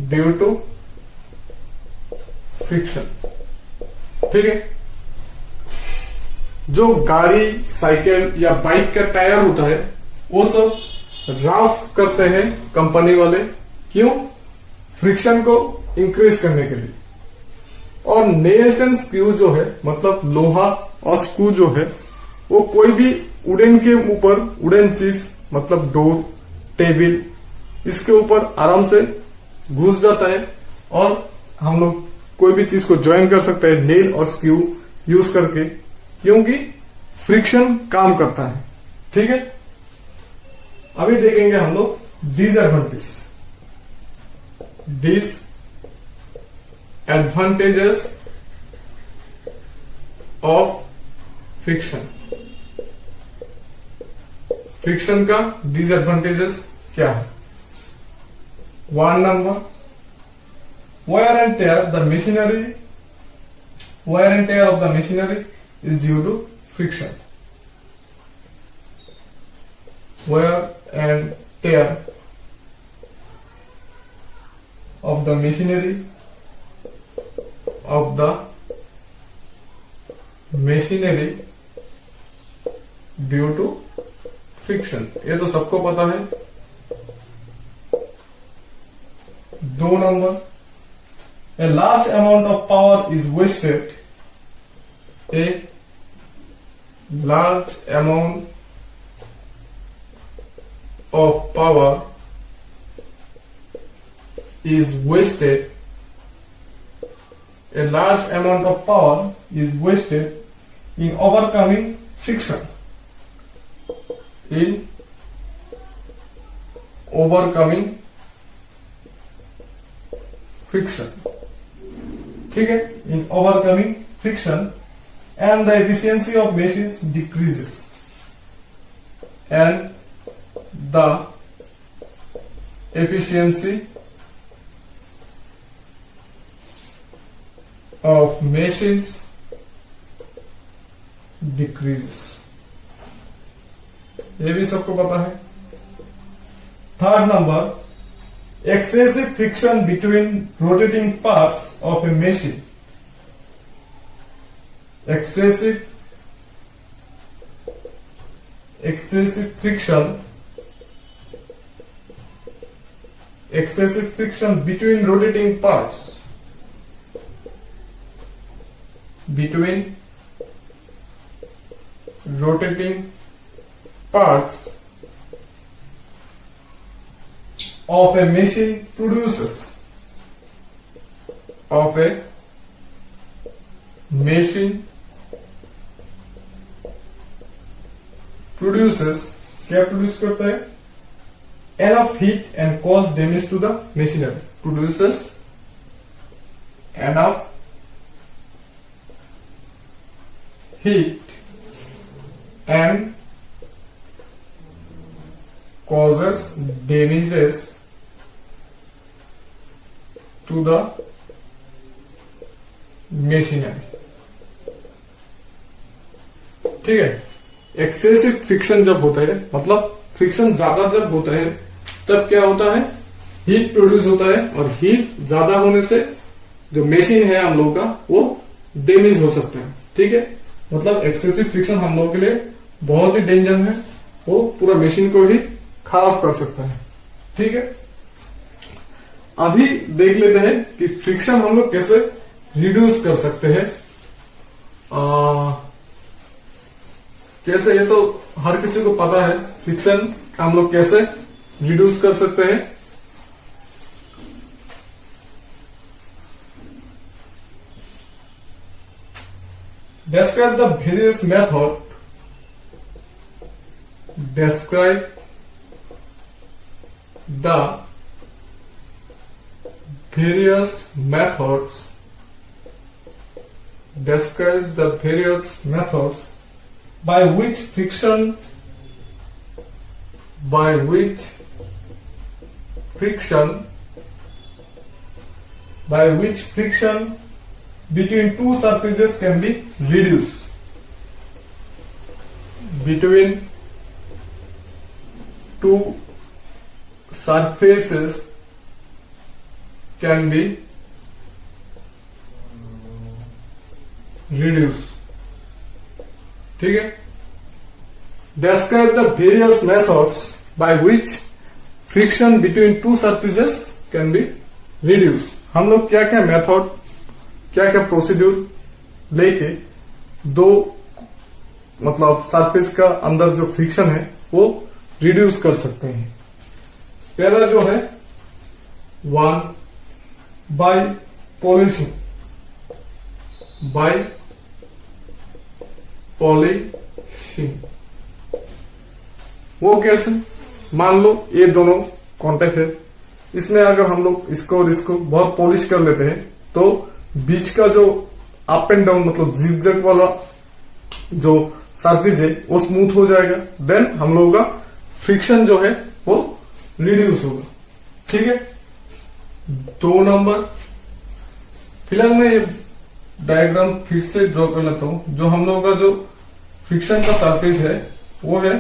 due to friction. ठीक है। जो गाड़ी, cycle या bike का tyre होता है वो सब रफ करते हैं कंपनी वाले, क्यों? फ्रिक्शन को इंक्रीज करने के लिए। और नेल्स एंड स्क्रू जो है, मतलब लोहा और स्क्रू जो है, वो कोई भी वुडन के ऊपर, वुडन चीज मतलब डोर, टेबल, इसके ऊपर आराम से घुस जाता है और हम लोग कोई भी चीज को ज्वाइन कर सकते हैं नेल और स्क्रू यूज करके, क्योंकि फ्रिक्शन काम करता है। ठीक है, अभी देखेंगे हम लोग डिसएडवांटेजेस ऑफ फ्रिक्शन। फ्रिक्शन का डिसएडवांटेजेस क्या है? 1 number, wear and tear of the machinery is due to friction. Wear and tear of the machinery due to friction. ये तो सबको पता है। 2 number, a large amount of power is wasted. A large amount of power is wasted. A large amount of power is wasted in overcoming friction. In overcoming friction. ठीक है, in overcoming friction, and the efficiency of machines decreases. And the efficiency of machines decreases. ये भी सबको पता है। 3rd number, excessive friction between rotating parts of a machine. Excessive friction between rotating parts of a machine produces क्या produce करता है? enough heat and cause damage to the machinery. Produces enough heat and causes damages to the machinery. ठीक है, excessive friction जब होता है, मतलब friction ज्यादा जब होता है, तब क्या होता है? हीट प्रोड्यूस होता है, और हीट ज्यादा होने से जो मशीन है हम लोग का वो डैमेज हो सकता है। ठीक है, मतलब एक्सेसिव फ्रिक्शन हम लोग के लिए बहुत ही डेंजर है, वो पूरा मशीन को ही खराब कर सकता है। ठीक है, अभी देख लेते हैं कि फ्रिक्शन हम लोग कैसे रिड्यूस कर सकते हैं। कैसे, ये तो हर किसी को पता है, फ्रिक्शन हम लोग कैसे रिड्यूस कर सकते हैं। Describe the various methods by which friction between two surfaces can be reduced. Between two surfaces can be reduced. ठीक है, describe the various methods by which friction between two surfaces can be reduced. हम लोग क्या क्या method, क्या क्या procedure लेके दो मतलब सरफेस का अंदर जो फ्रिक्शन है वो रिड्यूस कर सकते हैं। पहला जो है 1 by पॉलिशिंग बाय पॉलिशिंग। वो कैसे? मान लो ये दोनों कांटेक्ट है, इसमें अगर हम लोग इसको और इसको बहुत पॉलिश कर लेते हैं तो बीच का जो अप एंड डाउन मतलब जिगजैग वाला जो सरफेस है वो स्मूथ हो जाएगा। देन हम लोगों का फ्रिक्शन जो है वो रिड्यूस होगा। ठीक है, 2 नंबर। फिलहाल मैं ये डायग्राम फिर से ड्रॉ कर लेता हूं। जो हम लोगों का जो फ्रिक्शन का सरफेस है वो है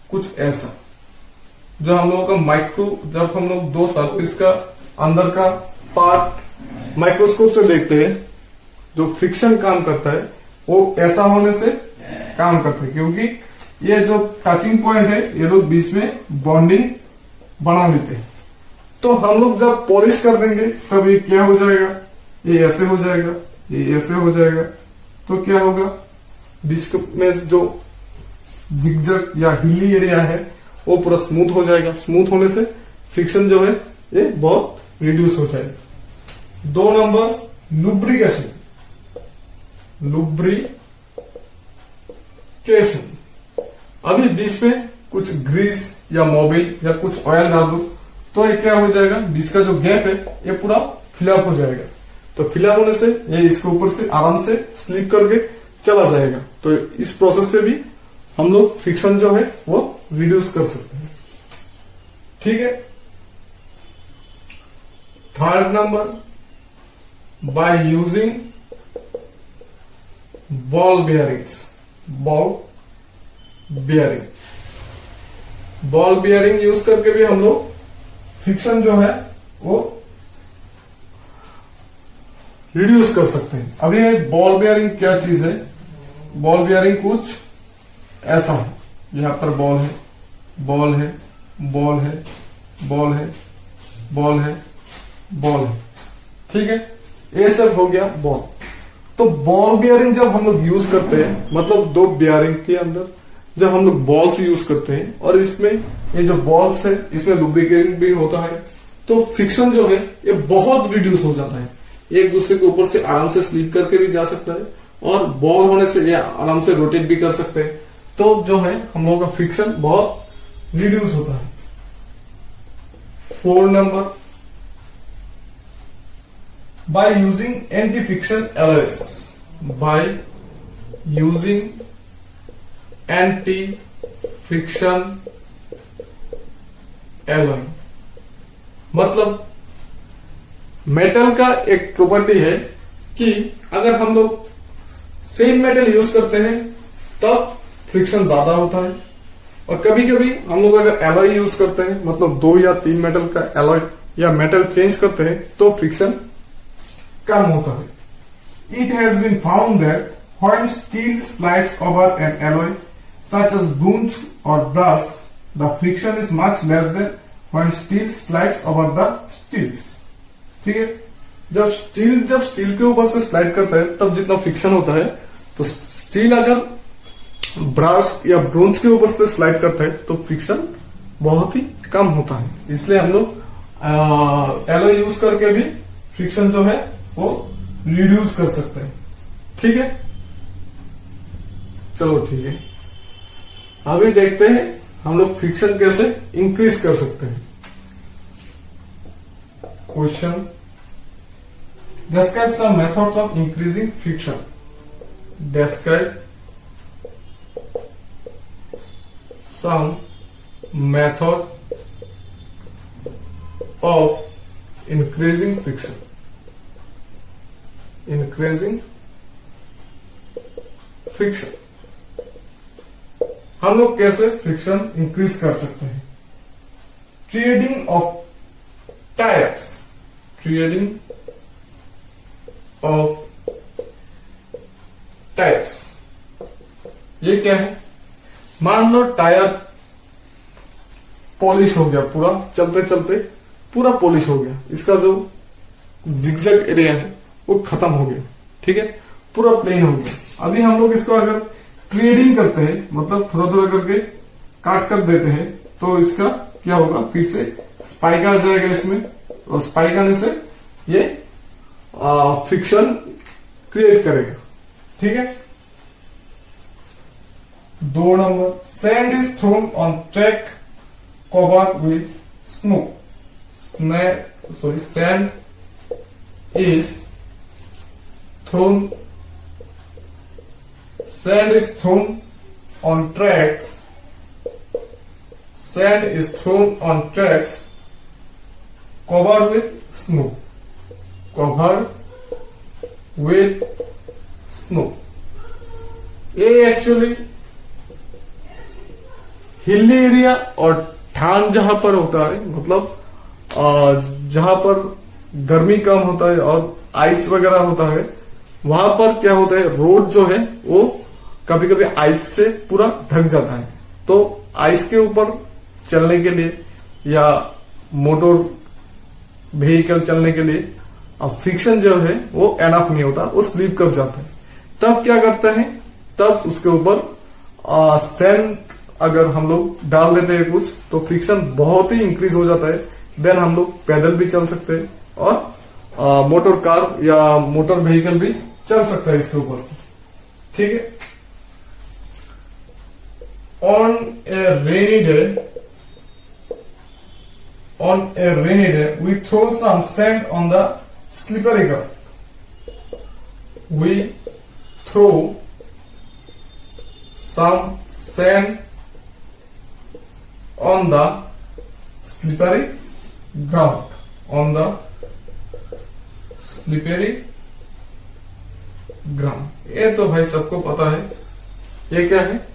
कुछ ऐसा। जो हम लोगों का माइक्रो, जब हम लोग दो सरफेस का अंदर का पार्ट माइक्रोस्कोप से देखते हैं, जो फ्रिक्शन काम करता है वो ऐसा होने से काम करता है, क्योंकि ये जो टचिंग पॉइंट है ये लोग बीच में बॉन्डिंग बना लेते हैं। तो हम लोग जब पॉलिश कर देंगे तब ये क्या हो जाएगा, ये ऐसे हो जाएगा, ये ऐसे हो जाएगा। तो क्या होगा, बीच में जो जिगजैग या हिली एरिया है वो पूरा स्मूथ हो जाएगा। स्मूथ होने से फ्रिक्शन जो है ये बहुत रिड्यूस हो जाएगा। 2 नंबर लुब्रिकेशन। लुब्रिकेशन, अभी बीच में कुछ ग्रीस या मोबिल या कुछ ऑयल डाल दो तो ये क्या हो जाएगा, बीच का जो गैप है ये पूरा फिलअप हो जाएगा। तो फिलअप होने से ये इसके ऊपर से आराम से स्लिप करके चला जाएगा। तो इस प्रोसेस से भी हम लोग फ्रिक्शन जो है वो रिड्यूस कर सकते हैं। ठीक है। 3rd number, by using ball bearings. Ball bearing use करके भी हम लोग फ्रिक्शन जो है वो रिड्यूस कर सकते हैं। अभी बॉल बेयरिंग क्या चीज है, बॉल बेयरिंग कुछ ऐसा है। यहां पर बॉल है, बॉल है, बॉल है, बॉल है, बॉल है, बॉल है। ठीक है, ये सब हो गया बॉल। तो बॉल बेयरिंग जब हम लोग यूज करते हैं, मतलब 2 बेयरिंग के अंदर जब हम लोग बॉल्स यूज करते हैं और इसमें ये जो बॉल्स है इसमें लुब्रिकेटिंग भी होता है, तो फ्रिक्शन जो है ये बहुत रिड्यूस हो जाता है। एक दूसरे के ऊपर से आराम से स्लिप करके भी जा सकता है और बॉल होने से ये आराम से रोटेट भी कर सकते हैं। तो जो है हम लोगों का फ्रिक्शन बहुत रिड्यूस होता है। 4 number, by using anti friction alloys. By using anti friction alloy, मतलब मेटल का एक प्रॉपर्टी है कि अगर हम लोग सेम मेटल यूज करते हैं तब फ्रिक्शन ज्यादा होता है, और कभी कभी हम लोग अगर एलॉय यूज करते हैं, मतलब 2 या 3 मेटल का एलॉय या मेटल चेंज करते हैं तो फ्रिक्शन कम होता है। It has been found that when steel slides over an alloy such as bronze or brass, the friction is much less than when steel slides over the steels. ठीक है, जब steel के ऊपर से स्लाइड करता है तब जितना फ्रिक्शन होता है, तो स्टील अगर ब्रास या ब्रोंज के ऊपर से स्लाइड करता है तो फ्रिक्शन बहुत ही कम होता है। इसलिए हम लोग एलॉय यूज करके भी फ्रिक्शन जो है वो रिड्यूस कर सकते हैं। ठीक है, चलो ठीक है। अभी देखते हैं हम लोग फ्रिक्शन कैसे इंक्रीज कर सकते हैं। Question, describe some methods of increasing friction. Describe some method of increasing friction. Increasing friction, हम लोग कैसे फ्रिक्शन इंक्रीज कर सकते हैं। Treading of tyres. Treading of tyres, ये क्या है, मान लो टायर पॉलिश हो गया, पूरा चलते चलते पूरा पॉलिश हो गया, इसका जो जिगजैग एरिया है वो खत्म हो गया। ठीक है, पूरा प्लेन हो गया। अभी हम लोग इसको अगर ट्रेडिंग करते हैं, मतलब थोड़ा थोड़ा करके काट कर देते हैं, तो इसका क्या होगा, फिर से स्पाइक आ जाएगा इसमें, और स्पाइक आने से ये फ्रिक्शन क्रिएट करेगा। ठीक है। 2 number, sand is throne on track covered with snow. Sand is throne on tracks. Sand is thrown on tracks covered with snow. ये एक्चुअली हिली एरिया और ठान जहां पर होता है, मतलब जहां पर गर्मी कम होता है और आइस वगैरह होता है, वहां पर क्या होता है, रोड जो है वो कभी कभी आइस से पूरा ढक जाता है। तो आइस के ऊपर चलने के लिए या मोटर व्हीकल चलने के लिए फ्रिक्शन जो है वो एनफ नहीं होता, वो स्लिप कर जाता है। तब क्या करते हैं, तब उसके ऊपर सैंड अगर हम लोग डाल देते हैं कुछ, तो फ्रिक्शन बहुत ही इंक्रीज हो जाता है। देन हम लोग पैदल भी चल सकते हैं और मोटर कार या मोटर व्हीकल भी चल सकता है इसके ऊपर से। ठीक है। On a rainy day, we throw some sand on the slippery ground. We throw some sand on the slippery ground. On the slippery ground. ये तो भाई सबको पता है। ये क्या है,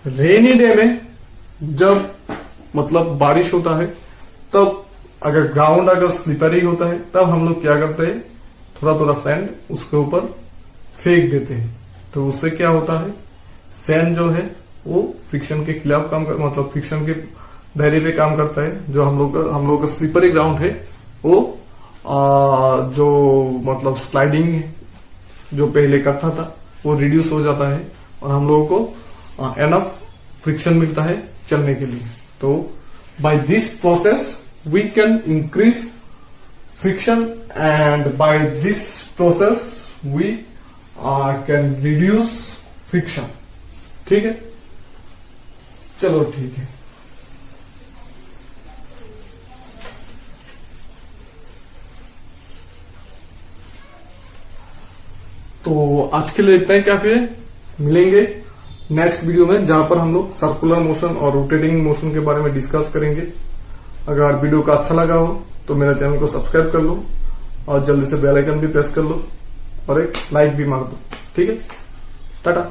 रेनी डे में जब मतलब बारिश होता है, तब अगर ग्राउंड अगर स्लिपरी होता है, तब हम लोग क्या करते हैं, थोड़ा थोड़ा सैंड उसके ऊपर फेंक देते हैं। तो उससे क्या होता है, सैंड जो है वो फ्रिक्शन के खिलाफ काम कर, मतलब फ्रिक्शन के दायरे पे काम करता है। जो हम लोग का स्लिपरी ग्राउंड है वो जो मतलब स्लाइडिंग जो पहले करता था वो रिड्यूस हो जाता है और हम लोगों को एनफ फ्रिक्शन मिलता है चलने के लिए। तो by this process we can increase friction and by this process we can reduce friction. ठीक है, चलो ठीक है। तो आज के लिए इतना ही काफी है। मिलेंगे नेक्स्ट वीडियो में, जहां पर हम लोग सर्कुलर मोशन और रोटेटिंग मोशन के बारे में डिस्कस करेंगे। अगर वीडियो का अच्छा लगा हो तो मेरे चैनल को सब्सक्राइब कर लो और जल्दी से बेल आइकन भी प्रेस कर लो और एक लाइक भी मार दो। ठीक है, टाटा।